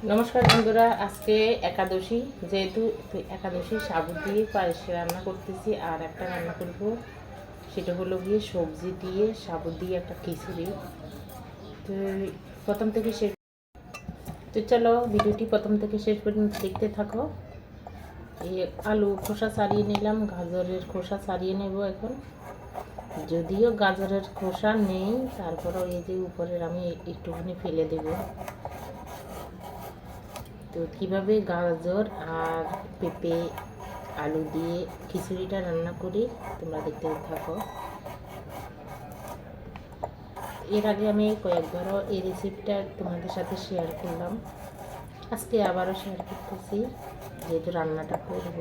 নমস্কার বন্ধুরা, আজকে একাদশী, যেহেতু একাদশী সাবু দিয়ে পায়েস রান্না করতেছি। আর একটা রান্না করব, সেটা হলো গিয়ে সবজি দিয়ে সাবু দিয়ে একটা খিচুড়ি। তো প্রথম থেকে শেষ, তো চলো ভিডিওটি প্রথম থেকে শেষ পর্যন্ত দেখতে থাকো। এই আলু খোসা ছাড়িয়ে নিলাম, গাজরের খোসা ছাড়িয়ে নেব এখন। যদিও গাজরের খোসা নেই, তারপরেও এই যে উপরের আমি একটুখানি ফেলে দেবো। তো কীভাবে গাজর আর পেঁপে আলু দিয়ে খিচুড়িটা রান্না করি তোমরা দেখতে থাকো। এর আগে আমি কয়েকবারও এই রেসিপিটা তোমাদের সাথে শেয়ার করলাম, আজকে আবারও শেয়ার করতেছি যেহেতু রান্নাটা করব।